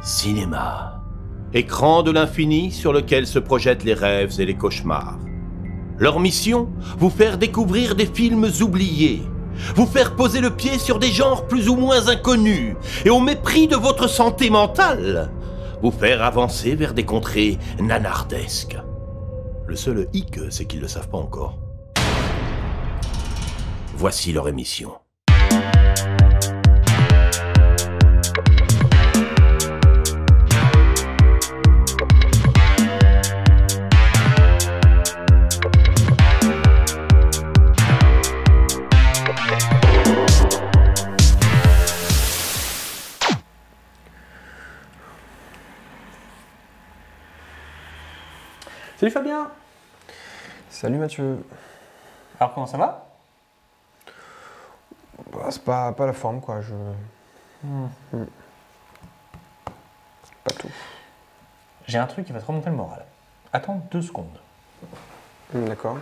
Cinéma. Écran de l'infini sur lequel se projettent les rêves et les cauchemars. Leur mission, vous faire découvrir des films oubliés, vous faire poser le pied sur des genres plus ou moins inconnus, et au mépris de votre santé mentale, vous faire avancer vers des contrées nanardesques. Le seul hic, c'est qu'ils ne le savent pas encore. Voici leur émission. Salut Fabien. Salut Mathieu. Alors comment ça va? Bah, c'est pas la forme quoi, Pas tout. J'ai un truc qui va te remonter le moral. Attends 2 secondes. D'accord.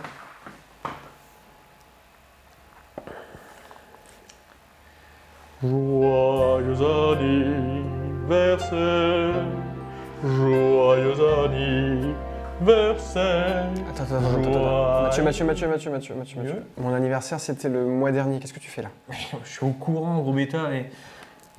Joyeux anniversaire, joyeux anniversaire. Attends. Mathieu. Mon anniversaire c'était le mois dernier, qu'est-ce que tu fais là? Je suis au courant, gros bêta, et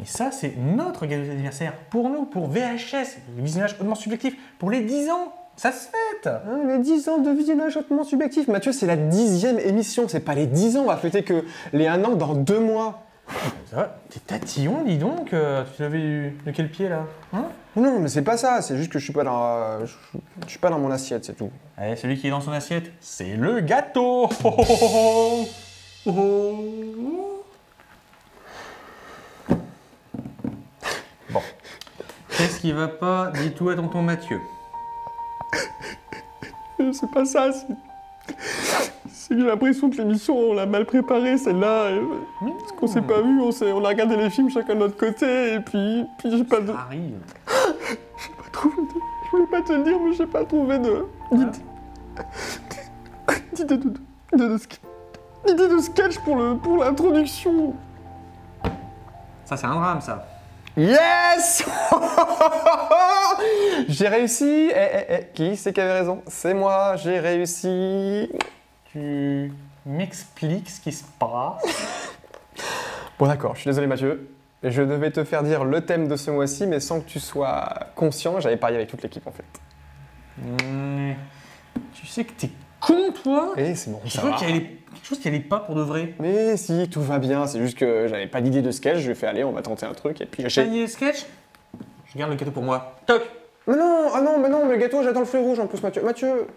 ça, c'est notre gâteau d'anniversaire. Pour nous, pour VHS, le visionnage hautement subjectif, pour les 10 ans. Ça se fête. Les 10 ans de visionnage hautement subjectif. Mathieu, c'est la 10e émission, c'est pas les 10 ans, on va fêter que les 1 an dans 2 mois. Ça va, t'es tatillon, dis donc. Tu l'avais de quel pied, là, hein? Non, mais c'est pas ça, c'est juste que je suis pas dans mon assiette, c'est tout. Allez, celui qui est dans son assiette, c'est le gâteau. Oh, oh, oh, oh, oh. Bon. Qu'est-ce qui va pas? Dis-tout à tonton Mathieu. C'est pas ça, c'est que j'ai l'impression que l'émission, on l'a mal préparée, celle-là. Parce qu'on s'est pas vu, on a regardé les films chacun de notre côté, et puis j'ai pas de... Ça arrive. J'ai pas trouvé de... Je voulais pas te le dire, mais j'ai pas trouvé de... d'idée de sketch pour l'introduction. Ça, c'est un drame, ça. Yes. J'ai réussi. Qui c'est qui avait raison? C'est moi, j'ai réussi. Tu m'expliques ce qui se passe? Bon d'accord, je suis désolé Mathieu. Je devais te faire dire le thème de ce mois-ci, mais sans que tu sois conscient, j'avais parié avec toute l'équipe en fait. Tu sais que t'es con, toi? Eh, c'est bon, je crois qu'il y avait quelque chose qui allait pas pour de vrai. Mais si, tout va bien, c'est juste que j'avais pas d'idée de sketch, je lui ai fait aller, on va tenter un truc, et puis j'ai... T'as sketch? Je garde le gâteau pour moi. Toc! Mais non, mais le gâteau, j'attends le feu rouge en plus, Mathieu.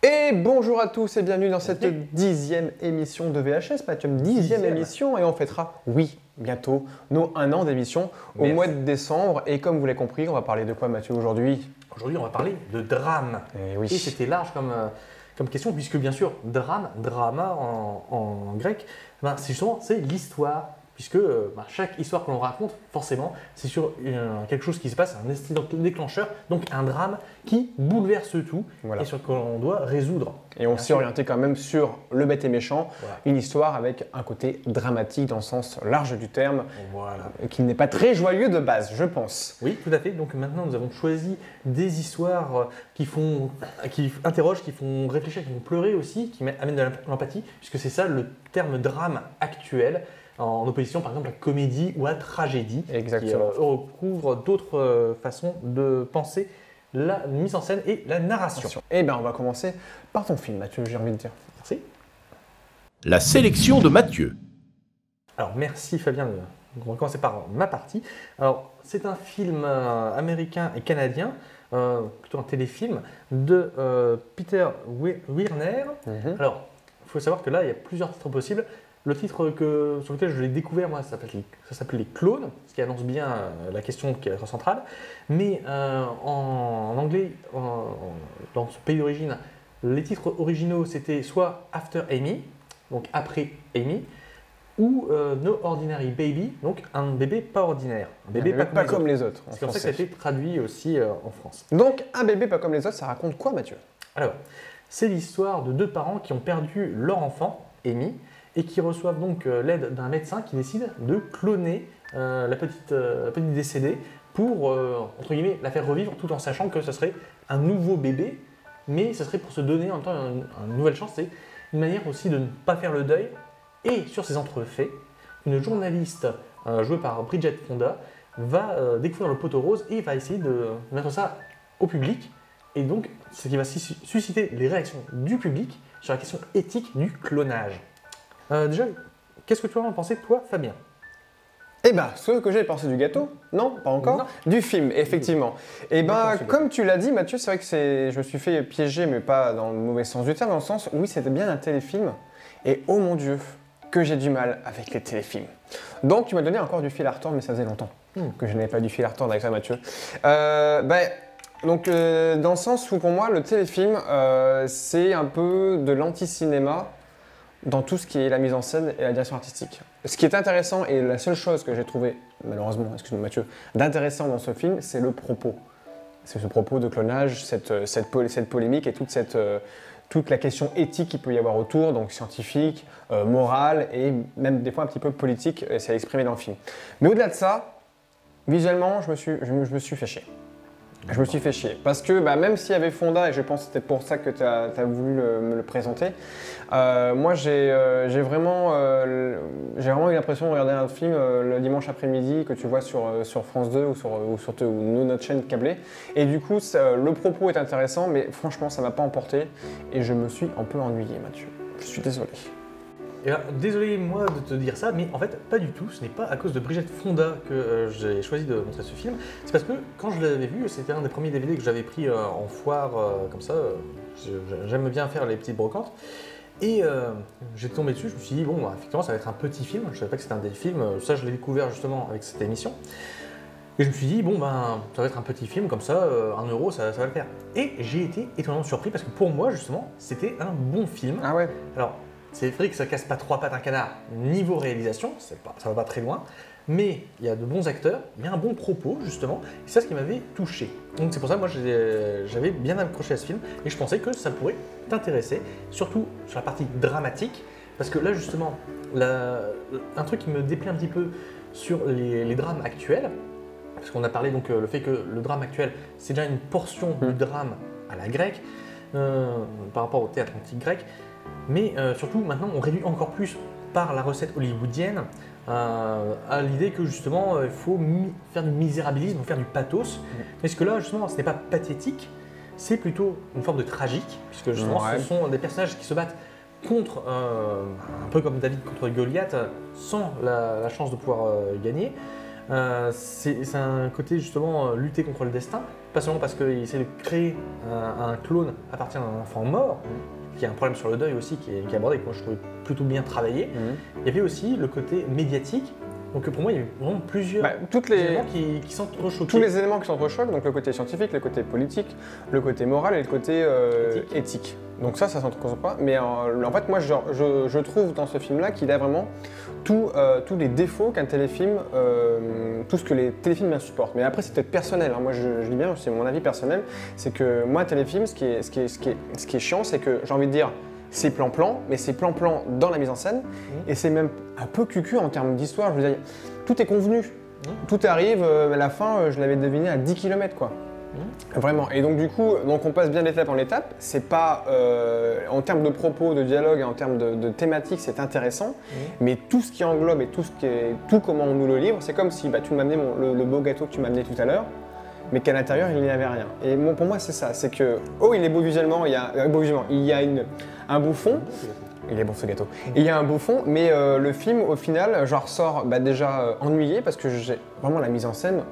Et bonjour à tous et bienvenue dans cette 10e émission de VHS, Mathieu, 10e émission, et on fêtera, oui, bientôt, nos 1 an d'émission au mois de décembre. Et comme vous l'avez compris, on va parler de quoi, Mathieu, aujourd'hui? Aujourd'hui, on va parler de drame. Oui. Et c'était large comme question, puisque bien sûr, drama en grec, c'est l'histoire. Puisque chaque histoire que l'on raconte, forcément, c'est sur quelque chose qui se passe, un incident déclencheur, donc un drame qui bouleverse tout et sur lequel on doit résoudre. Et on s'est orienté quand même sur Le Bête et Méchant, une histoire avec un côté dramatique dans le sens large du terme, qui n'est pas très joyeux de base, je pense. Oui, tout à fait. Donc maintenant, nous avons choisi des histoires qui interrogent, qui font réfléchir, qui font pleurer aussi, qui amènent de l'empathie, puisque c'est ça le terme drame actuel, en opposition par exemple à comédie ou à tragédie. Exactement. Qui recouvre d'autres façons de penser la mise en scène et la narration. Eh bien, on va commencer par ton film, Mathieu, j'ai envie de dire. Merci. La sélection de Mathieu. Alors, merci Fabien. On va commencer par ma partie. Alors, c'est un film américain et canadien, plutôt un téléfilm, de Peter Werner. Alors, il faut savoir que là, il y a plusieurs titres possibles. Le titre sur lequel je l'ai découvert, moi, ça s'appelle Les Clones, ce qui annonce bien la question qui est centrale. Mais en anglais, dans son pays d'origine, les titres originaux, c'était soit After Amy, donc après Amy, ou No Ordinary Baby, donc un bébé pas ordinaire. Un bébé pas comme les autres. C'est comme ça que ça a été traduit aussi en France. Donc, un bébé pas comme les autres, ça raconte quoi, Mathieu? Alors, c'est l'histoire de 2 parents qui ont perdu leur enfant, Amy, et qui reçoivent donc l'aide d'un médecin qui décide de cloner la petite décédée pour, entre guillemets, la faire revivre tout en sachant que ce serait un nouveau bébé, mais ce serait pour se donner en même temps une nouvelle chance. C'est une manière aussi de ne pas faire le deuil. Et sur ces entrefaits, une journaliste jouée par Bridget Fonda va découvrir le poteau rose et va essayer de mettre ça au public. Et donc, ce qui va susciter les réactions du public sur la question éthique du clonage. Déjà, qu'est-ce que tu en as pensé, toi, Fabien? Eh ben, ce que j'ai pensé du gâteau, non, pas encore, Non. du film, effectivement. Eh ben, D'accord, comme tu l'as dit, Mathieu, c'est vrai que je me suis fait piéger, mais pas dans le mauvais sens du terme, dans le sens, oui, c'était bien un téléfilm, et oh mon Dieu, que j'ai du mal avec les téléfilms. Donc, tu m'as donné encore du fil à retordre, mais ça faisait longtemps que je n'avais pas du fil à retordre avec ça, Mathieu. Dans le sens où, pour moi, le téléfilm, c'est un peu de l'anti-cinéma, dans tout ce qui est la mise en scène et la direction artistique. Ce qui est intéressant, et la seule chose que j'ai trouvé, malheureusement, excuse-moi Mathieu, d'intéressant dans ce film, c'est le propos. C'est ce propos de clonage, cette polémique et toute la question éthique qu'il peut y avoir autour, donc scientifique, morale et même des fois un petit peu politique, et c'est exprimé dans le film. Mais au-delà de ça, visuellement, je me suis fait chier. Je me suis fait chier. Parce que même s'il y avait Fonda, et je pense que c'était pour ça que tu as voulu me le présenter, moi j'ai vraiment eu l'impression de regarder un film le dimanche après-midi que tu vois sur France 2 ou notre chaîne câblée. Et du coup, le propos est intéressant, mais franchement, ça ne m'a pas emporté. Et je me suis un peu ennuyé, Mathieu. Je suis désolé. Et alors, désolé moi de te dire ça, mais en fait pas du tout, ce n'est pas à cause de Bridget Fonda que j'ai choisi de montrer ce film, c'est parce que quand je l'avais vu, c'était un des premiers DVD que j'avais pris en foire comme ça, j'aime bien faire les petites brocantes, et j'étais tombé dessus, je me suis dit bon effectivement ça va être un petit film, je ne savais pas que c'était un des films, ça je l'ai découvert justement avec cette émission, et je me suis dit bon ça va être un petit film comme ça, 1 euro ça va le faire. Et j'ai été étonnamment surpris parce que pour moi justement c'était un bon film. Ah ouais. Alors, c'est vrai que ça casse pas 3 pattes un canard niveau réalisation, ça va pas très loin, mais il y a de bons acteurs, il y a un bon propos justement, et c'est ça ce qui m'avait touché. Donc c'est pour ça que moi j'avais bien accroché à ce film, et je pensais que ça pourrait t'intéresser, surtout sur la partie dramatique, parce que là justement, un truc qui me déplaît un petit peu sur les drames actuels, parce qu'on a parlé donc le fait que le drame actuel, c'est déjà une portion du drame à la grecque, par rapport au théâtre antique grec, mais surtout maintenant on réduit encore plus par la recette hollywoodienne à l'idée que justement il faut faire du misérabilisme, faire du pathos, parce que là justement ce n'est pas pathétique, c'est plutôt une forme de tragique, puisque justement ce sont des personnages qui se battent contre, un peu comme David contre Goliath, sans la chance de pouvoir gagner. C'est un côté justement lutter contre le destin, pas seulement parce qu'il essaie de créer un clone à partir d'un enfant mort, qui a un problème sur le deuil aussi qui est abordé et que moi je trouvais plutôt bien travaillé. Il y avait aussi le côté médiatique, donc pour moi il y a vraiment plusieurs éléments qui s'entrechoquent. Tous les éléments qui s'entrechoquent, donc le côté scientifique, le côté politique, le côté moral et le côté éthique. Donc ça s'entrechoque pas, mais en fait moi je trouve dans ce film-là qu'il a vraiment tous les défauts qu'un téléfilm, tout ce que les téléfilms insupportent. Mais après c'est peut-être personnel, hein. Moi je dis bien, c'est mon avis personnel, c'est que moi un téléfilm, ce qui est chiant, c'est que j'ai envie de dire, c'est plan-plan, mais c'est plan-plan dans la mise en scène, et c'est même un peu cucu en termes d'histoire, je veux dire, tout est convenu, tout arrive, à la fin je l'avais deviné à 10 km quoi. Vraiment, et donc du coup, on passe bien d'étape en étape, c'est pas, en termes de propos, de dialogue et en termes de thématique, c'est intéressant, mais tout ce qui englobe et tout comment on nous le livre, c'est comme si tu m'amenais le beau gâteau que tu m'as amené tout à l'heure, mais qu'à l'intérieur il n'y avait rien. Et pour moi c'est ça, c'est que, il est beau visuellement, il y a un beau fond. Il est bon ce gâteau. Et il y a un beau fond, mais le film, au final, j'en ressors déjà ennuyé parce que j'ai vraiment la mise en scène.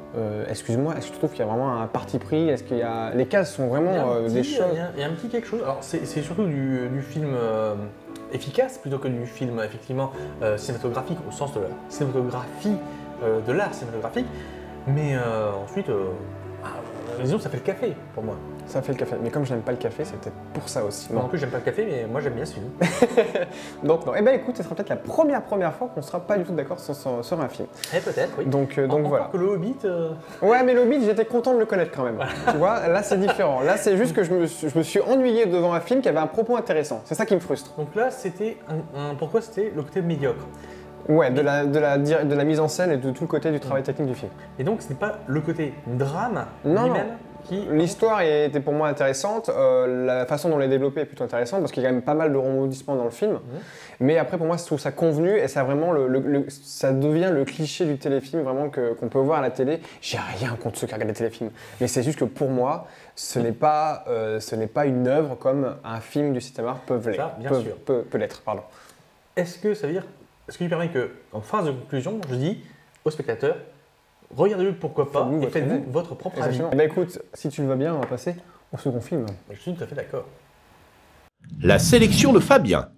Excuse-moi, est-ce que tu trouves qu'il y a vraiment un parti pris? Est-ce qu'il y a les cases sont vraiment des choses? Il y a un petit quelque chose. Alors c'est surtout du film efficace plutôt que du film effectivement cinématographique au sens de la cinématographie, de l'art cinématographique. Mais ensuite, disons ça fait le café pour moi. Ça fait le café, mais comme je n'aime pas le café, c'est peut-être pour ça aussi. Moi non plus, j'aime pas le café, mais moi j'aime bien ce film. Donc non, eh ben écoute, ce sera peut-être la première fois qu'on sera pas du tout d'accord sur un film. Peut-être, oui. Donc voilà. Que le Hobbit. Ouais, mais le Hobbit, j'étais content de le connaître quand même. Tu vois, là c'est différent. Là c'est juste que je me suis ennuyé devant un film qui avait un propos intéressant. C'est ça qui me frustre. Donc là, c'était pourquoi c'était le côté médiocre. Ouais, de la mise en scène et de tout le côté du travail technique du film. Et donc ce n'est pas le côté drame Non, lui-même qui... L'histoire était pour moi intéressante, la façon dont elle est développée est plutôt intéressante parce qu'il y a quand même pas mal de rebondissements dans le film. Mais après pour moi je trouve ça convenu et ça vraiment ça devient le cliché du téléfilm vraiment qu'on peut voir à la télé. J'ai rien contre ceux qui regardent les téléfilms, mais c'est juste que pour moi ce n'est pas une œuvre comme un film du cinéma peut l'être. Pardon. Est-ce que ça veut dire, est-ce qu'il permet que, en phrase de conclusion, je dis au spectateur, regardez-le pourquoi pas et faites-vous votre propre avis. Eh ben écoute, si tu le veux bien, on va passer au second film. Je suis tout à fait d'accord. La sélection de Fabien.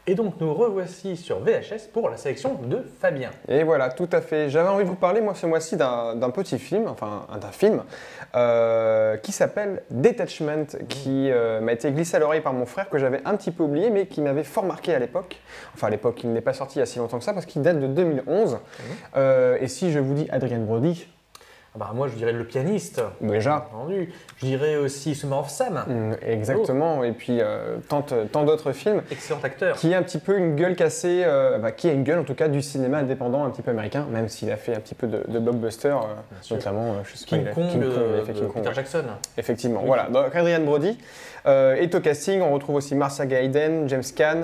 Et donc nous revoici sur VHS pour la sélection de Fabien. Et voilà, tout à fait. J'avais envie de vous parler, moi, ce mois-ci, d'un petit film, enfin d'un film, qui s'appelle Detachment, qui m'a été glissé à l'oreille par mon frère, que j'avais un petit peu oublié, mais qui m'avait fort marqué à l'époque. Enfin, à l'époque, il n'est pas sorti il y a si longtemps que ça, parce qu'il date de 2011. Et si je vous dis Adrien Brody, bah, moi je dirais Le Pianiste. Déjà. Entendu. Je dirais aussi Summer of Sam. Exactement. Et puis tant d'autres films. Excellent acteur. Qui a un petit peu une gueule cassée, qui a une gueule en tout cas du cinéma indépendant un petit peu américain, même s'il a fait un petit peu de blockbuster, notamment je sais King pas, Kong, King Kong, il a fait King Peter Kong. Jackson. Effectivement. Voilà. Donc Adrien Brody est au casting. On retrouve aussi Marcia Gay Harden, James Caan,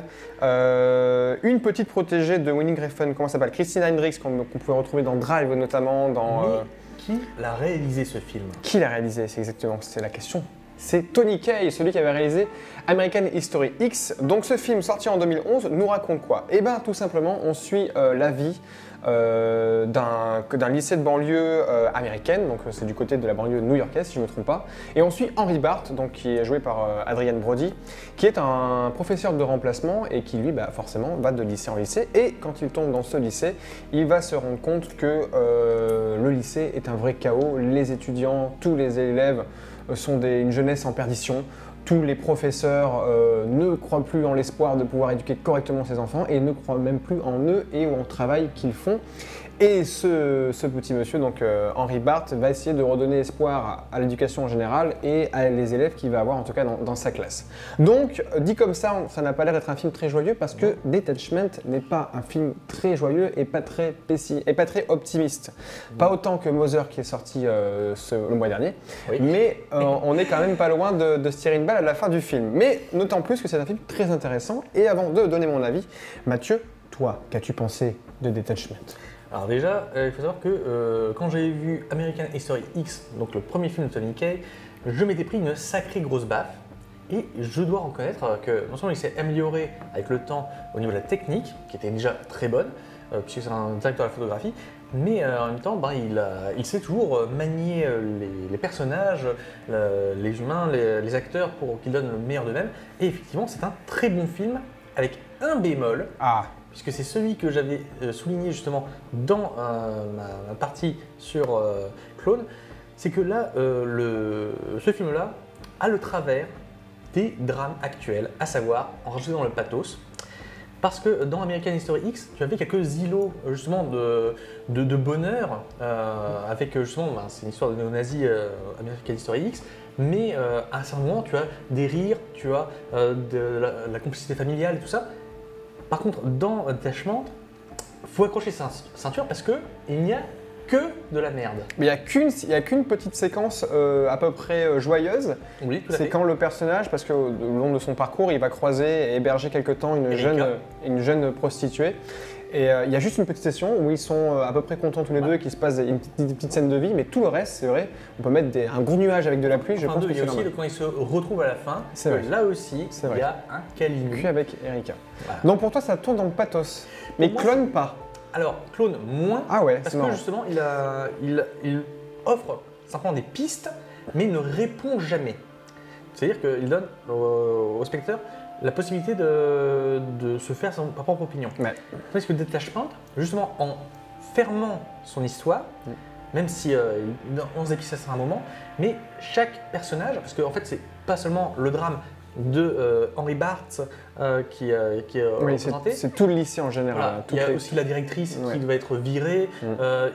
une petite protégée de Winnie Griffin, comment ça s'appelle, Christina Hendricks, qu'on pouvait retrouver dans Drive notamment, dans. Qui l'a réalisé ce film? Qui l'a réalisé? C'est exactement, c'est la question. C'est Tony Kaye, celui qui avait réalisé American History X. Donc ce film sorti en 2011 nous raconte quoi? Eh bien tout simplement on suit la vie d'un lycée de banlieue américaine, donc c'est du côté de la banlieue new-yorkaise si je ne me trompe pas. Et on suit Henry Bart, donc, qui est joué par Adrien Brody, qui est un professeur de remplacement et qui lui forcément va de lycée en lycée. Et quand il tombe dans ce lycée, il va se rendre compte que le lycée est un vrai chaos. Les étudiants, tous les élèves sont une jeunesse en perdition. Tous les professeurs ne croient plus en l'espoir de pouvoir éduquer correctement ses enfants et ne croient même plus en eux et au travail qu'ils font. Et ce petit monsieur, donc Henry Bart, va essayer de redonner espoir à l'éducation en général et à les élèves qu'il va avoir en tout cas dans sa classe. Donc, dit comme ça n'a pas l'air d'être un film très joyeux parce que Detachment n'est pas un film très joyeux et pas très optimiste. Pas autant que Mother qui est sorti le mois dernier, mais on est quand même pas loin de se tirer une balle à la fin du film. Mais d'autant plus que c'est un film très intéressant. Et avant de donner mon avis, Mathieu, toi, qu'as-tu pensé de Detachment ? Alors déjà, il faut savoir que quand j'avais vu American History X, donc le premier film de Tony Kaye, je m'étais pris une sacrée grosse baffe. Et je dois reconnaître que non seulement il s'est amélioré avec le temps au niveau de la technique, qui était déjà très bonne, puisque c'est un directeur de la photographie, mais en même temps, il sait toujours manier les personnages, les humains, les acteurs pour qu'ils donnent le meilleur d'eux-mêmes. Et effectivement, c'est un très bon film avec un bémol. Puisque c'est celui que j'avais souligné justement dans ma partie sur Clone, c'est que là, ce film-là a le travers des drames actuels, à savoir en rajoutant le pathos. Parce que dans American History X, tu avais quelques îlots justement de bonheur, avec justement, c'est une histoire de néo-nazis American History X, mais à un certain moment, tu as des rires, tu as de la complicité familiale et tout ça. Par contre, dans Detachment, il faut accrocher sa ceinture parce qu'il n'y a que de la merde. Mais il n'y a qu'une petite séquence à peu près joyeuse. Oui, tout à fait. C'est quand le personnage, parce qu'au long de son parcours, il va croiser et héberger quelque temps une jeune prostituée. Et il y a juste une petite session où ils sont à peu près contents tous les deux et qu'il se passe une petite scène de vie, mais tout le reste, c'est vrai, on peut mettre un gros nuage avec de la pluie, je pense que il y a aussi quand ils se retrouvent à la fin, là aussi, il y a un câlin. Cul avec Erika. Voilà. Donc pour toi, ça tourne dans le pathos, mais moi, Clone pas. Alors, Clone moins, parce que justement, il offre simplement des pistes, mais ne répond jamais. C'est-à-dire qu'il donne au spectateur la possibilité de se faire sa propre opinion. Parce que Detachment, justement, en fermant son histoire, même si on se dépistait à un moment, mais chaque personnage, parce qu'en fait, c'est pas seulement le drame de Henry Bart qui est représenté. C'est tout le lycée en général. Voilà. Il y a aussi la directrice qui doit être virée.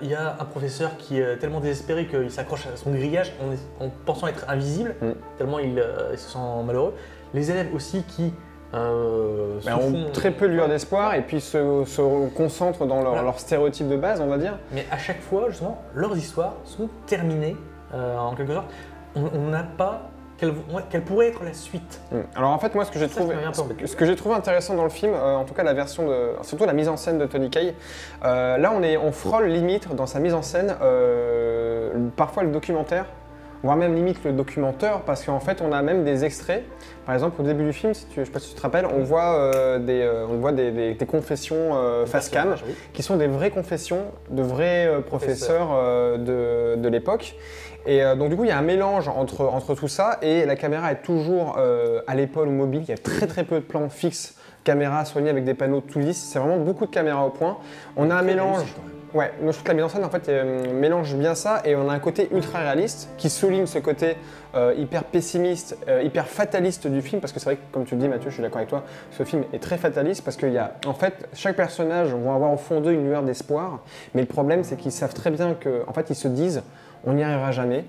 Il y a un professeur qui est tellement désespéré qu'il s'accroche à son grillage en pensant être invisible, tellement il se sent malheureux. Les élèves aussi qui ont très peu de lueur d'espoir et puis se concentrent dans leur stéréotype de base, on va dire. Mais à chaque fois, justement, leurs histoires sont terminées, en quelque sorte. On n'a pas quelle pourrait être la suite. Alors en fait, moi, ce que j'ai trouvé intéressant dans le film, en tout cas la version surtout la mise en scène de Tony Kaye, là on frôle limite dans sa mise en scène, parfois le documentaire, voire même limite le documentaire, parce qu'en fait on a même des extraits. Par exemple, au début du film, je ne sais pas si tu te rappelles, on voit des confessions face cam, qui sont des vraies confessions de vrais professeurs de l'époque. Et donc du coup, il y a un mélange entre tout ça, et la caméra est toujours à l'épaule ou mobile. Il y a très peu de plans fixes, caméra soignée avec des panneaux tout lisses. C'est vraiment beaucoup de caméras au point. On a un mélange. Ouais, moi je trouve que la mise en scène en fait mélange bien ça, et on a un côté ultra réaliste qui souligne ce côté hyper pessimiste, hyper fataliste du film, parce que c'est vrai que comme tu le dis Mathieu, je suis d'accord avec toi, ce film est très fataliste parce qu'il y a en fait chaque personnage va avoir au fond d'eux une lueur d'espoir, mais le problème c'est qu'ils savent très bien que en fait ils se disent on n'y arrivera jamais,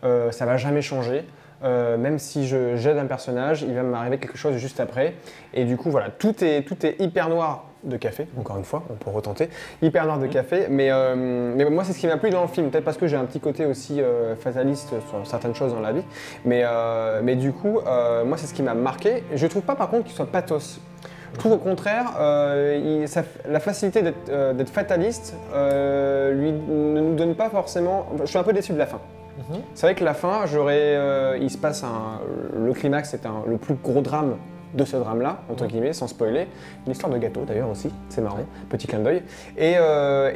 ça va jamais changer. Même si j'aide un personnage, il va m'arriver quelque chose juste après. Et du coup, voilà, tout est hyper noir de café, encore une fois, on peut retenter. Hyper noir de café, mais moi, c'est ce qui m'a plu dans le film. Peut-être parce que j'ai un petit côté aussi fataliste sur certaines choses dans la vie. Mais du coup, moi, c'est ce qui m'a marqué. Je trouve pas, par contre, qu'il soit pathos. Je trouve au contraire, la facilité d'être fataliste lui ne nous donne pas forcément. Je suis un peu déçu de la fin. C'est vrai que la fin, il se passe le climax, c'est le plus gros drame de ce drame-là, entre guillemets, sans spoiler. Une histoire de gâteau d'ailleurs aussi, c'est marrant, petit clin d'œil. Et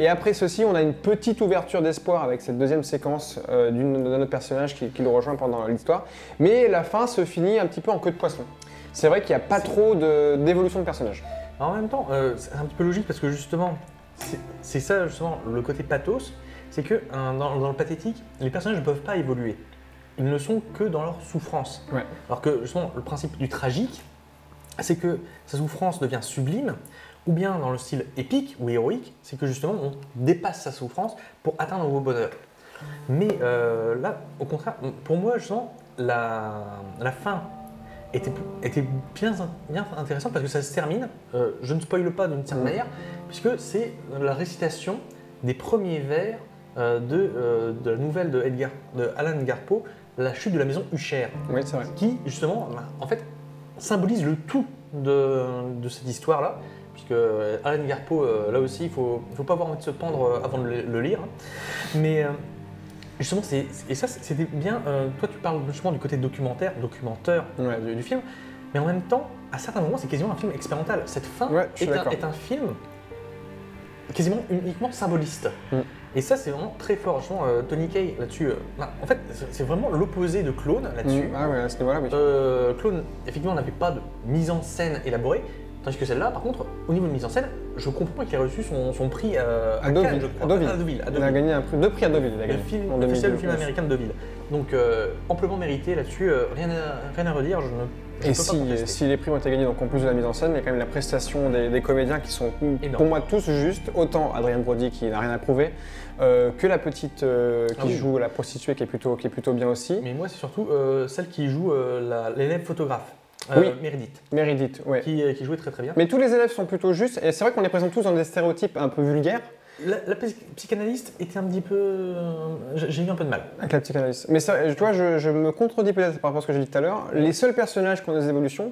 après ceci, on a une petite ouverture d'espoir avec cette deuxième séquence d'un autre personnage qui le rejoint pendant l'histoire. Mais la fin se finit un petit peu en queue de poisson. C'est vrai qu'il n'y a pas trop d'évolution de personnage. En même temps, c'est un petit peu logique parce que justement, c'est ça justement le côté pathos. C'est que dans le pathétique, les personnages ne peuvent pas évoluer. Ils ne sont que dans leur souffrance. Ouais. Alors que justement, le principe du tragique, c'est que sa souffrance devient sublime, ou bien dans le style épique ou héroïque, c'est que justement on dépasse sa souffrance pour atteindre un nouveau bonheur. Mais là, au contraire, pour moi, justement, la fin était bien intéressante parce que ça se termine, je ne spoile pas d'une certaine manière, puisque c'est la récitation des premiers vers de la nouvelle de Alan Garpo, La chute de la maison Usher, oui, c'est vrai. Qui justement, en fait, symbolise le tout de cette histoire-là, puisque Alan Garpo, là aussi, il faut pas avoir envie de se pendre avant de le lire, mais justement, et ça c'était bien, toi tu parles justement du côté documentaire du film, mais en même temps, à certains moments, c'est quasiment un film expérimental. Cette fin est un film quasiment uniquement symboliste. Et ça, c'est vraiment très fort. Tony Kaye, là-dessus, en fait, c'est vraiment l'opposé de Clone, là-dessus. Ah ouais, à ce niveau-là, oui. Clone, effectivement, n'avait pas de mise en scène élaborée, tandis que celle-là, par contre, au niveau de mise en scène, je comprends qu'il a reçu son prix à Cannes, je crois. À Deauville. Il a gagné deux prix à Deauville. Le film officiel du film américain de Deauville. Donc, amplement mérité là-dessus, rien à redire. Et si les prix ont été gagnés, donc en plus de la mise en scène, il y a quand même la prestation des comédiens qui sont pour moi tous justes, autant Adrien Brody qui n'a rien à prouver, que la petite qui joue la prostituée qui est plutôt bien aussi. Mais moi c'est surtout celle qui joue l'élève photographe. Meredith, ouais. Qui jouait très très bien. Mais tous les élèves sont plutôt justes, et c'est vrai qu'on les présente tous dans des stéréotypes un peu vulgaires. La psychanalyste était un petit peu... j'ai eu un peu de mal. Avec la psychanalyste. Mais ça, tu vois, je me contredis peut-être par rapport à ce que j'ai dit tout à l'heure. Les seuls personnages qui ont des évolutions,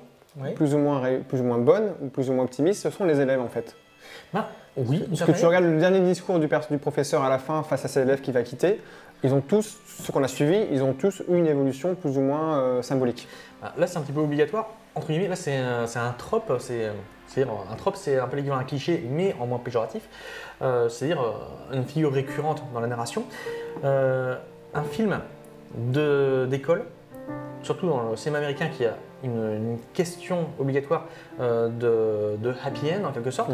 plus ou moins bonnes, ou plus ou moins optimistes, ce sont les élèves en fait. Oui. Parce que tu regardes le dernier discours du professeur à la fin face à cet élève qui va quitter, ils ont tous, ceux qu'on a suivis, ils ont tous eu une évolution plus ou moins symbolique. Là, c'est un petit peu obligatoire. Entre guillemets, là, c'est un trope. C'est-à-dire, un trope, c'est un peu l'équivalent d'un cliché, mais en moins péjoratif. C'est-à-dire une figure récurrente dans la narration. Un film d'école, surtout dans le cinéma américain qui a une question obligatoire de happy end, en quelque sorte,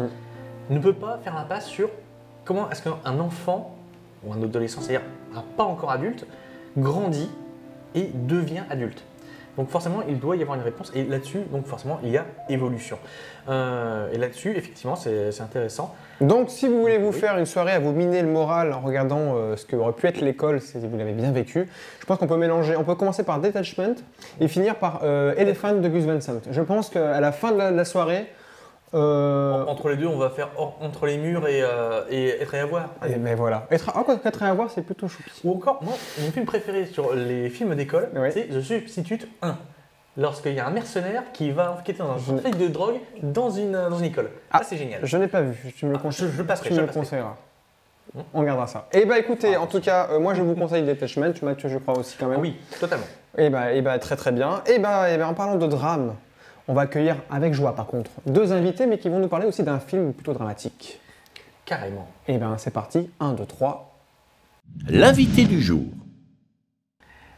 ne peut pas faire l'impasse sur comment est-ce qu'un enfant, ou un adolescent, c'est-à-dire un pas encore adulte, grandit et devient adulte. Donc forcément, il doit y avoir une réponse. Et là-dessus, donc forcément, il y a évolution. Et là-dessus, effectivement, c'est intéressant. Donc, si vous voulez vous faire une soirée à vous miner le moral en regardant ce que aurait pu être l'école si vous l'avez bien vécu, je pense qu'on peut mélanger. On peut commencer par Detachment et finir par Elephant de Gus Van Sant. Je pense qu'à la fin de la soirée, Entre les deux, on va faire Entre les murs et Être et avoir. mais voilà. Être et avoir, c'est plutôt choupi. Ou encore, moi, mon film préféré sur les films d'école, Ouais. c'est The Substitute 1. Lorsqu'il y a un mercenaire qui va enquêter dans un trafic de drogue dans une école. Ah, c'est génial. Je n'ai pas vu. Tu me le je passerai, tu je me le passerai. conseilleras. On regardera ça. Eh bien, écoutez, en tout cas, moi, je vous conseille Detachment. Mathieu, je crois aussi quand même. Oui, totalement. Eh ben, très très bien. Eh ben, en parlant de drame, on va accueillir avec joie par contre 2 invités, mais qui vont nous parler aussi d'un film plutôt dramatique. Carrément. Eh ben c'est parti, 1, 2, 3. L'invité du jour.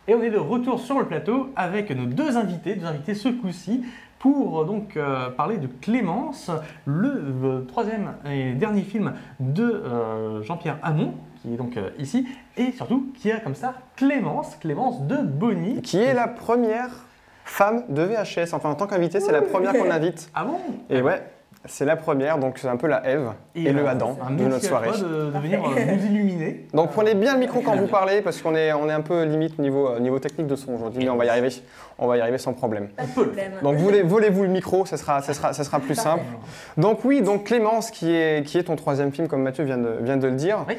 Et on est de retour sur le plateau avec nos deux invités ce coup-ci, pour donc parler de Clémence, le troisième et dernier film de Jean-Pierre Hamon, qui est donc ici, et surtout qui a comme ça Clémence de Bonny. Qui est la première femme de VHS. Enfin, en tant qu'invité, c'est la première qu'on invite. Ah bon? Et ouais, c'est la première, donc c'est un peu la Ève et le Adam de notre soirée. Merci à toi de venir nous illuminer. Donc prenez bien le micro quand vous parlez, parce qu'on est un peu limite niveau technique de son aujourd'hui, mais on va y arriver. On va y arriver sans problème. Pas de problème. Donc volez-vous le micro, ça sera plus simple. Donc oui, donc Clémence, qui est ton troisième film, comme Mathieu vient de le dire, Oui.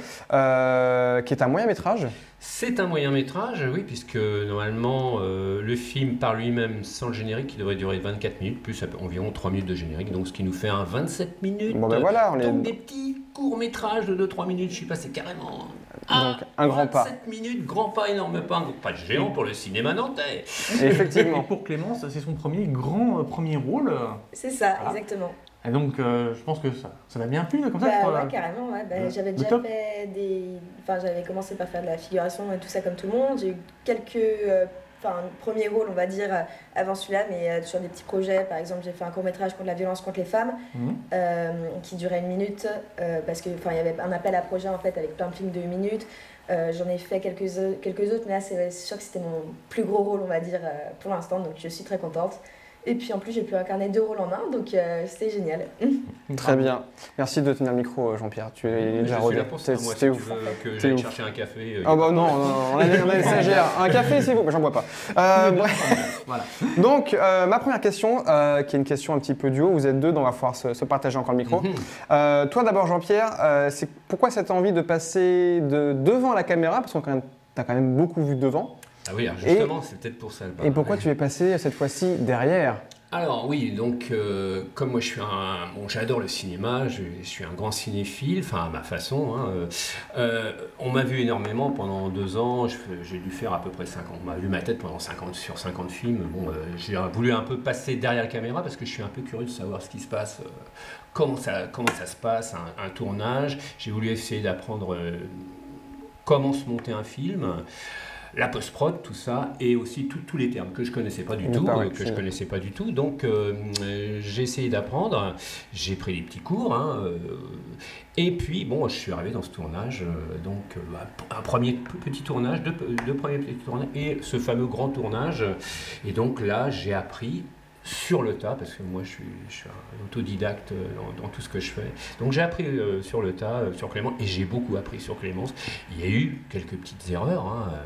qui est un moyen métrage. C'est un moyen métrage, oui, puisque normalement le film par lui-même sans le générique qui devrait durer 24 minutes, plus environ 3 minutes de générique, donc ce qui nous fait un 27 minutes. Bon ben voilà, on est... Donc des petits courts-métrages de 2-3 minutes, je suis passé carrément Donc un grand pas. 27 minutes, grand pas, énorme pas géant pour le cinéma nantais. Et effectivement. Et pour Clémence, c'est son premier rôle. C'est ça, Ah. exactement. Et donc, je pense que ça m'a bien plu, comme ça. Ouais, carrément. Ouais. J'avais Le déjà top. fait j'avais commencé par faire de la figuration et tout ça comme tout le monde. J'ai eu quelques premiers rôles, on va dire, avant celui-là, mais sur des petits projets. Par exemple, j'ai fait un court-métrage contre la violence contre les femmes, qui durait 1 minute, parce qu'il y avait un appel à projet en fait avec plein de films de 1 minute. J'en ai fait quelques autres, mais là c'est sûr que c'était mon plus gros rôle, on va dire, pour l'instant, donc je suis très contente. Et puis en plus j'ai pu incarner 2 rôles en un, donc c'était génial. Très bien. Merci de tenir le micro, Jean-Pierre. Tu es déjà Je suis rodé. là pour ça, moi, si tu ouf. veux que T'es j'aille ouf. chercher un café. Ah bah non, on a des stagiaires. Un café, c'est vous. J'en bois pas. Bref. Voilà. Donc, ma première question, qui est une question un petit peu duo, vous êtes 2, donc on va pouvoir se partager encore le micro. Toi d'abord, Jean-Pierre, c'est pourquoi cette envie de passer devant la caméra, parce que tu as quand même beaucoup vu devant. Ah oui, alors justement, c'est peut-être pour ça. Et pourquoi tu es passé cette fois-ci derrière? Alors oui, donc comme moi j'adore le cinéma, je suis un grand cinéphile, enfin à ma façon. On m'a vu énormément pendant 2 ans, j'ai dû faire à peu près 50, on m'a vu ma tête pendant 50 films. Bon, j'ai voulu un peu passer derrière la caméra parce que je suis un peu curieux de savoir ce qui se passe, comment ça se passe, un tournage. J'ai voulu essayer d'apprendre comment se monter un film. La post-prod, tout ça, et aussi tous les termes que je connaissais pas du tout, Donc j'ai essayé d'apprendre, j'ai pris des petits cours, et puis bon, je suis arrivé dans ce tournage, un premier petit tournage, deux premiers petits tournages, et ce fameux grand tournage. Et donc là, j'ai appris sur le tas, parce que moi je suis un autodidacte dans tout ce que je fais. Donc j'ai appris sur le tas, sur Clémence, et j'ai beaucoup appris sur Clémence. Il y a eu quelques petites erreurs,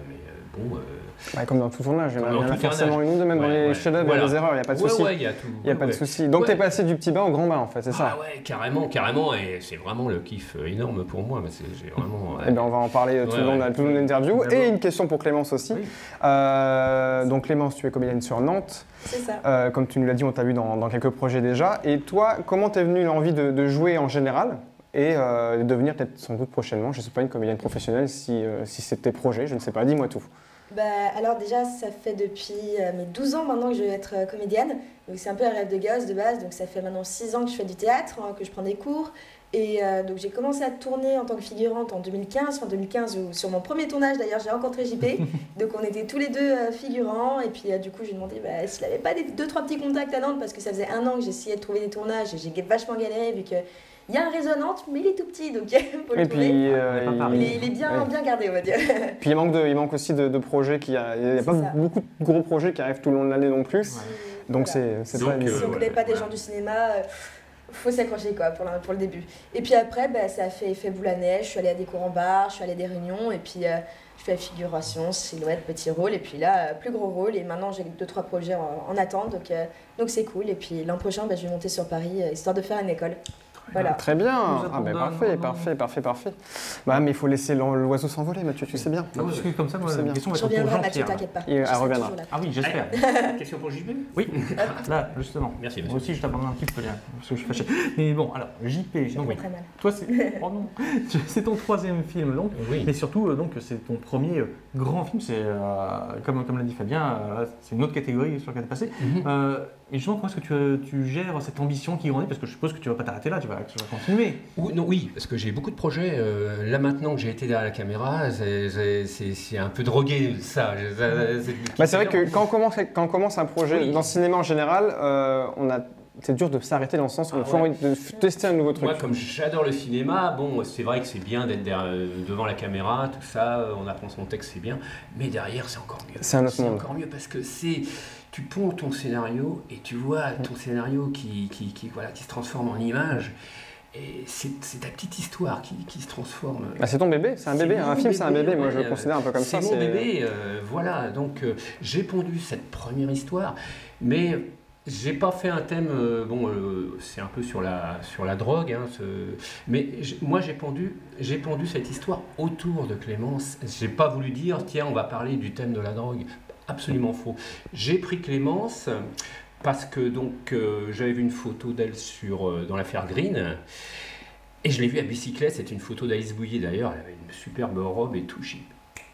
mais bon... Ouais, comme dans tout tournage, il y en a forcément tournage. une ou deux, même dans les chefs-d'œuvre, il y a des erreurs, il n'y a pas de souci. Il y a tout. Il n'y a pas de souci. Donc tu es passé du petit bain au grand bain en fait, c'est ça? Ah ouais, carrément, et c'est vraiment le kiff énorme pour moi. Mais j'ai vraiment... Eh bien, on va en parler tout le long de l'interview. Et une question pour Clémence aussi. Oui. Donc Clémence, tu es comédienne sur Nantes. C'est ça. Comme tu nous l'as dit, on t'a vu dans quelques projets déjà. Et toi, comment t'es venue l'envie de jouer en général et de devenir peut-être sans doute prochainement, je ne sais pas, une comédienne professionnelle si c'est tes projets, je ne sais pas, dis-moi tout. Alors déjà, ça fait depuis mes 12 ans maintenant que je veux être comédienne. Donc c'est un peu un rêve de gosse de base. Donc ça fait maintenant 6 ans que je fais du théâtre, que je prends des cours. Et donc j'ai commencé à tourner en tant que figurante en 2015. En 2015, sur mon premier tournage d'ailleurs, j'ai rencontré JP. Donc on était tous les deux figurants. Et puis du coup, je lui ai demandé s'il n'avait pas 2-3 petits contacts à Nantes, parce que ça faisait 1 an que j'essayais de trouver des tournages. Et j'ai vachement galéré vu que Il y a un résonante, mais il est tout petit, donc faut le Et trouver. puis, pas Il est bien, ouais. bien gardé, on va dire. Puis il manque aussi de projets il n'y a pas ça. beaucoup de gros projets qui arrivent tout le long de l'année non plus. Donc Voilà. c'est Donc, pas évident. Si on ne connaît pas des gens du cinéma, faut s'accrocher quoi pour le début. Et puis après, ça a fait effet boule à neige. Je suis allée à des cours en bar, je suis allée à des réunions, et puis je fais la figuration, silhouette, petit rôle, et puis là, plus gros rôle. Et maintenant, j'ai 2-3 projets en attente, donc c'est cool. Et puis l'an prochain, je vais monter sur Paris, histoire de faire une école. Voilà. Très bien. Nous Ah, ben attendons. parfait. Bah, mais il faut laisser l'oiseau s'envoler, Mathieu, tu sais bien. Non, parce que comme ça, moi, C'est la bien. question va Je être pour reviendrai, Mathieu, Jean-Pierre. t'inquiète pas. Il Je serai reviendra. toujours là. Ah oui, j'espère. Question pour JB? Oui, là, justement. Merci, Moi monsieur. aussi, je t'abandonne un petit peu, là, parce que je suis fâché. Mais bon, alors, JP, Je donc, vais très mal. toi, c'est oh non. C'est ton 3e film, donc. Oui. Mais surtout, donc, c'est ton premier grand film. C'est, comme l'a dit Fabien, c'est une autre catégorie sur laquelle tu es passé. Et justement, comment est-ce que tu gères cette ambition qui grandit? Parce que je suppose que tu ne vas pas t'arrêter là, tu vas continuer. Oui, parce que j'ai beaucoup de projets. Là maintenant que j'ai été derrière la caméra, c'est un peu drogué ça. C'est vrai que quand on commence un projet Oui. dans le cinéma en général, c'est dur de s'arrêter dans le sens où on a toujours envie de tester un nouveau truc. Moi, comme j'adore le cinéma, bon, c'est vrai que c'est bien d'être devant la caméra, tout ça, on apprend son texte, c'est bien, mais derrière, c'est encore mieux. C'est un autre monde. encore mieux parce que tu ponds ton scénario et tu vois ton scénario qui se transforme en image. Et c'est ta petite histoire qui se transforme. Bah, c'est ton bébé, c'est un bébé. Un film, c'est un bébé. Moi, je le considère un peu comme ça. C'est mon bébé, voilà. Donc, j'ai pondu cette première histoire, mais j'ai pas fait un thème. C'est un peu sur la drogue, hein, mais moi, j'ai pondu cette histoire autour de Clémence. J'ai pas voulu dire, tiens, on va parler du thème de la drogue. Absolument faux. J'ai pris Clémence. Parce que donc j'avais vu une photo d'elle dans l'affaire Green et je l'ai vue à bicyclette, c'était une photo d'Alice Bouillet d'ailleurs, elle avait une superbe robe et tout.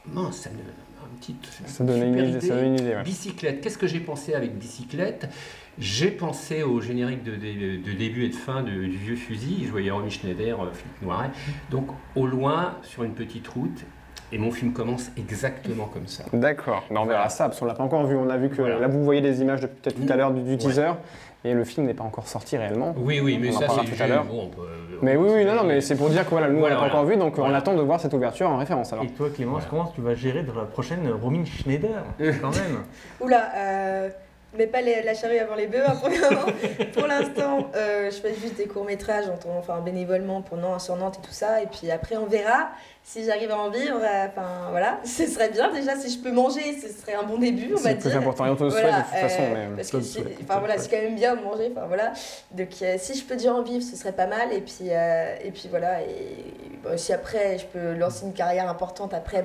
Mince, ça me donne un petit. Ça donne une idée. Ouais. Bicyclette, qu'est-ce que j'ai pensé avec bicyclette? J'ai pensé au générique de début et de fin du Vieux Fusil, je voyais Romy Schneider, Philippe Noiret, donc au loin sur une petite route. Et mon film commence exactement comme ça. D'accord, mais on verra ça, parce qu'on ne l'a pas encore vu. On a vu que Voilà. là, vous voyez des images depuis peut-être tout à l'heure du teaser, et le film n'est pas encore sorti réellement. Oui, mais On en ça parlera c'est tout à l'heure. Bon, Mais non, mais c'est pour dire que voilà, nous, on l'a pas encore vu, donc on Voilà. attend de voir cette ouverture en référence. Alors. Et toi, Clémence, comment tu vas gérer dans la prochaine Romy Schneider, quand même? Oula, mets pas la charrue avant les bœufs, hein, premièrement. Pour l'instant, je fais juste des courts-métrages, bénévolement sur Nantes et tout ça. Et puis après, on verra si j'arrive à en vivre. Voilà, ce serait bien déjà. Si je peux manger, ce serait un bon début, on va C'est le dire. plus important, et on te le souhaite de toute façon. Mais... Parce que c'est quand même bien de manger. Voilà. Donc si je peux déjà en vivre, ce serait pas mal. Et puis voilà. Et bon, si après, je peux lancer une carrière importante après,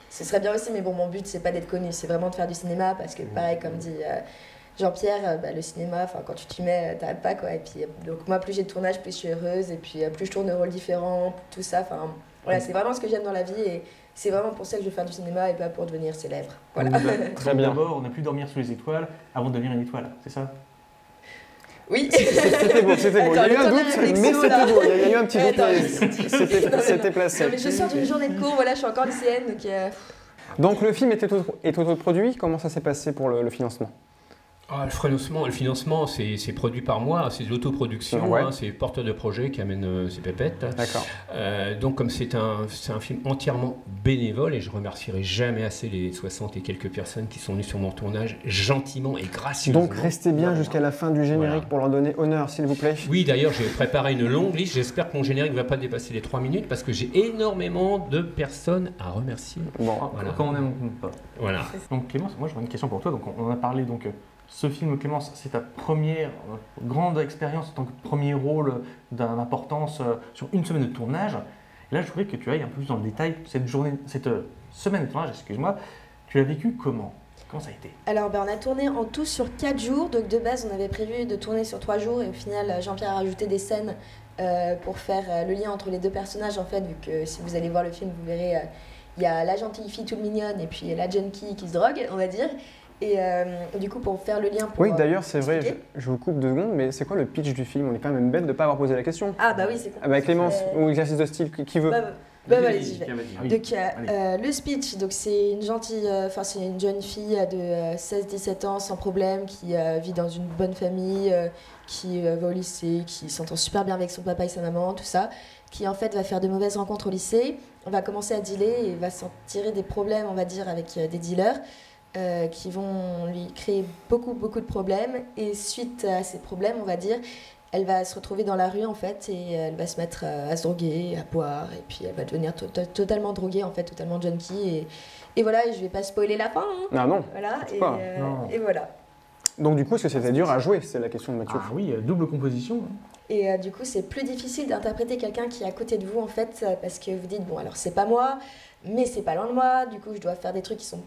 ce serait bien aussi, mais bon, mon but, c'est pas d'être connu, c'est vraiment de faire du cinéma, parce que pareil, comme dit Jean-Pierre, le cinéma, quand tu t'y mets, t'arrêtes pas, quoi. Et puis, donc moi, plus j'ai de tournage, plus je suis heureuse, et puis plus je tourne de rôles différents, tout ça, voilà, c'est vraiment ce que j'aime dans la vie, et c'est vraiment pour ça que je veux faire du cinéma, et pas pour devenir célèbre. Voilà. Très bien. D'abord, on a pu dormir sous les étoiles avant de devenir une étoile, c'est ça? Oui. C'était beau. Il y a eu un doute, mais c'était beau. Il y a eu un petit doute, mais c'était placé. Non, mais je sors d'une journée de cours, voilà, je suis encore lycéenne, donc... Donc le film est autoproduit. Comment ça s'est passé pour le financement? Le financement, c'est produit par moi, c'est de l'autoproduction, Ouais. c'est porteur de projet qui amène ses pépettes. D'accord. Donc comme c'est un film entièrement bénévole, et je remercierai jamais assez les 60 et quelques personnes qui sont venues sur mon tournage gentiment et gracieusement. Donc restez bien jusqu'à la fin du générique Voilà. pour leur donner honneur, s'il vous plaît. Oui, d'ailleurs, j'ai préparé une longue liste. J'espère que mon générique ne va pas dépasser les 3 minutes parce que j'ai énormément de personnes à remercier. Bon. Voilà. Quand on aime pas. Voilà. Donc Clémence, moi j'aurais une question pour toi. Donc on en a parlé. Donc ce film, Clémence, c'est ta première grande expérience en tant que premier rôle d'importance sur une semaine de tournage. Et là, je voudrais que tu ailles un peu plus dans le détail. Cette semaine de tournage, excuse-moi, tu l'as vécu comment? Comment ça a été? Alors, on a tourné en tout sur 4 jours. Donc, de base, on avait prévu de tourner sur 3 jours. Et au final, Jean-Pierre a rajouté des scènes pour faire le lien entre les deux personnages. En fait, vu que si vous allez voir le film, vous verrez, il y a la gentille fille toute mignonne et puis la junkie qui se drogue, on va dire. Et du coup, pour faire le lien... Oui, d'ailleurs, c'est vrai, je vous coupe 2 secondes, mais c'est quoi le pitch du film? On est quand même bête de ne pas avoir posé la question. Ah, bah oui, c'est quoi? Clémence, ou exercice de style, qui veut? Bah, vas-y, je vais. vas-y. Donc, le speech, donc c'est une gentille, c'est une jeune fille de 16-17 ans sans problème qui vit dans une bonne famille, qui va au lycée, qui s'entend super bien avec son papa et sa maman, tout ça, qui en fait va faire de mauvaises rencontres au lycée, va commencer à dealer et va s'en tirer des problèmes, on va dire, avec des dealers qui vont lui créer beaucoup de problèmes. Et suite à ces problèmes, on va dire, elle va se retrouver dans la rue en fait et elle va se mettre à se droguer, à boire et puis elle va devenir totalement droguée en fait, totalement junkie et voilà, et je vais pas spoiler la fin. Hein. Ah non. Voilà, Pas. et voilà. Donc du coup, est-ce que c'était dur à jouer? C'est la question de Mathieu. Ah oui, double composition. Et du coup, c'est plus difficile d'interpréter quelqu'un qui est à côté de vous en fait parce que vous dites bon alors c'est pas moi, mais c'est pas loin de moi, du coup je dois faire des trucs qui sont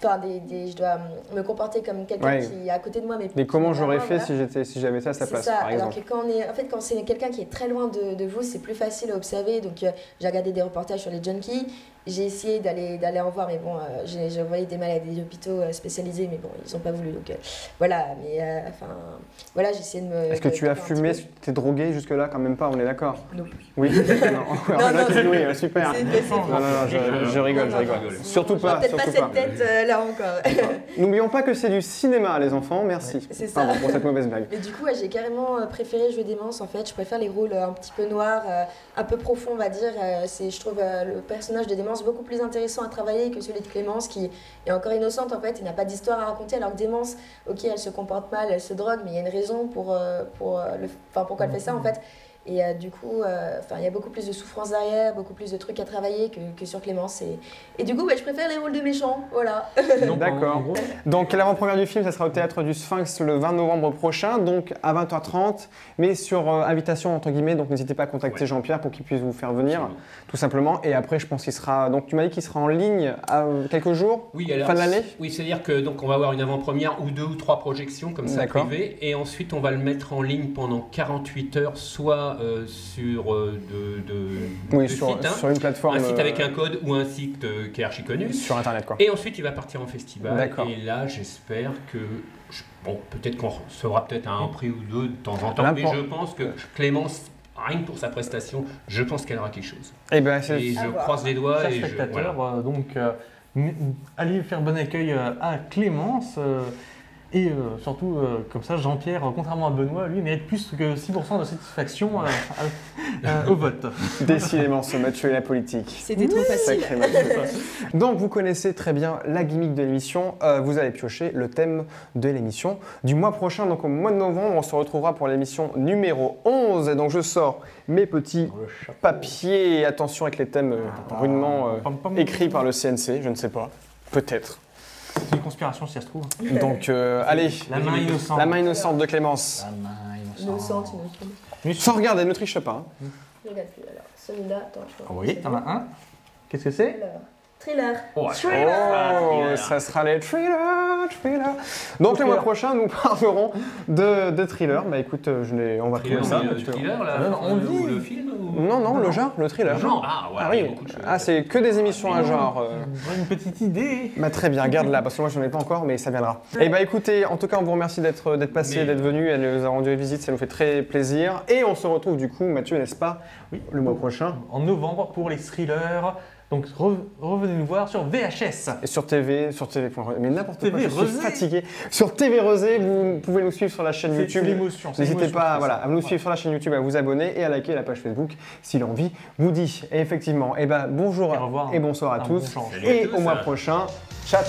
je dois me comporter comme quelqu'un qui est à côté de moi. Mais comment j'aurais fait voilà. si j'avais ça à sa place, ça. par exemple. Alors que quand c'est quelqu'un qui est très loin de vous, c'est plus facile à observer. Donc j'ai regardé des reportages sur les junkies. J'ai essayé d'aller en voir, mais bon, j'ai envoyé des malades à des hôpitaux spécialisés, mais bon, ils n'ont pas voulu. Donc voilà, mais voilà, j'ai essayé de me. Est-ce que tu as fumé, t'es drogué jusque-là? Quand même pas, on est d'accord? Non. Oui. Non, là, tu dis oui, super. C'est Je rigole. Surtout pas. Peut-être pas cette tête là encore. N'oublions pas que c'est du cinéma, les enfants, merci. C'est ça. Pardon pour cette mauvaise blague. Mais du coup, j'ai carrément préféré jouer Démence en fait. Je préfère les rôles un petit peu noirs, un peu profonds, on va dire. Je trouve le personnage de Démence beaucoup plus intéressant à travailler que celui de Clémence qui est encore innocente en fait. Il n'a pas d'histoire à raconter alors que Démence, ok, elle se comporte mal, elle se drogue, mais il y a une raison pourquoi elle fait ça en fait. Et du coup, il y a beaucoup plus de souffrance derrière, beaucoup plus de trucs à travailler que sur Clémence. Et du coup, je préfère les rôles de méchants, voilà. D'accord. Donc l'avant-première du film, ça sera au Théâtre du Sphinx le 20 novembre prochain, donc à 20h30, mais sur invitation entre guillemets, donc n'hésitez pas à contacter Jean-Pierre pour qu'il puisse vous faire venir, tout simplement. Et après, je pense qu'il sera, donc tu m'as dit qu'il sera en ligne à quelques jours, fin de l'année? Oui, c'est-à-dire que donc on va avoir une avant-première ou 2 ou 3 projections comme ça privées, et ensuite on va le mettre en ligne pendant 48 heures, soit sur sur une plateforme, un site avec un code ou un site qui est archi connu sur internet quoi. Et ensuite il va partir en festival et là j'espère que peut-être qu'on recevra peut-être un prix ou deux de temps en temps, mais je pense que Clémence, rien que pour sa prestation, je pense qu'elle aura quelque chose. Et je croise les doigts. Chers spectateurs, donc allez faire bon accueil à Clémence. Et surtout, comme ça, Jean-Pierre, contrairement à Benoît, lui, mérite plus que 6% de satisfaction au vote. Décidément, ce Mathieu et la politique. C'était trop facile. Donc, vous connaissez très bien la gimmick de l'émission. Vous allez piocher le thème de l'émission du mois prochain. Donc, au mois de novembre, on se retrouvera pour l'émission numéro 11. Et donc, je sors mes petits papiers. Attention avec les thèmes rudement écrits par le CNC. Je ne sais pas. Peut-être. C'est une conspiration si ça se trouve. Donc, allez, la main innocente. La main innocente de Clémence. La main innocente. Sans regarder, ne triche pas. Je regarde plus alors. Celui-là, attends, je crois. Oui, t'en as un. Qu'est-ce que c'est? Thriller. Ça sera les thrillers. Donc le mois prochain, nous parlerons de thriller. Bah écoute, on va trouver ça. Le thriller, là, ou le film Non, le genre, le thriller. Le genre, oui. C'est que des émissions à genre. Une petite idée. Bah très bien, garde-la, parce que moi je n'en ai pas encore, mais ça viendra. Et bah écoutez, en tout cas, on vous remercie d'être passé, d'être venu. Elle nous a rendu visite, ça nous fait très plaisir. Et on se retrouve du coup, Mathieu, n'est-ce pas, le mois prochain. En novembre pour les thrillers. Donc revenez nous voir sur VHS. Et sur TV, mais n'importe quoi, je suis fatigué. Sur TV Rosé, vous pouvez nous suivre sur la chaîne YouTube. C'est l'émotion. N'hésitez pas à nous suivre sur la chaîne YouTube, à vous abonner et à liker la page Facebook si l'envie vous dit. Et effectivement, bonjour et bonsoir à tous. Et au mois prochain. Ciao.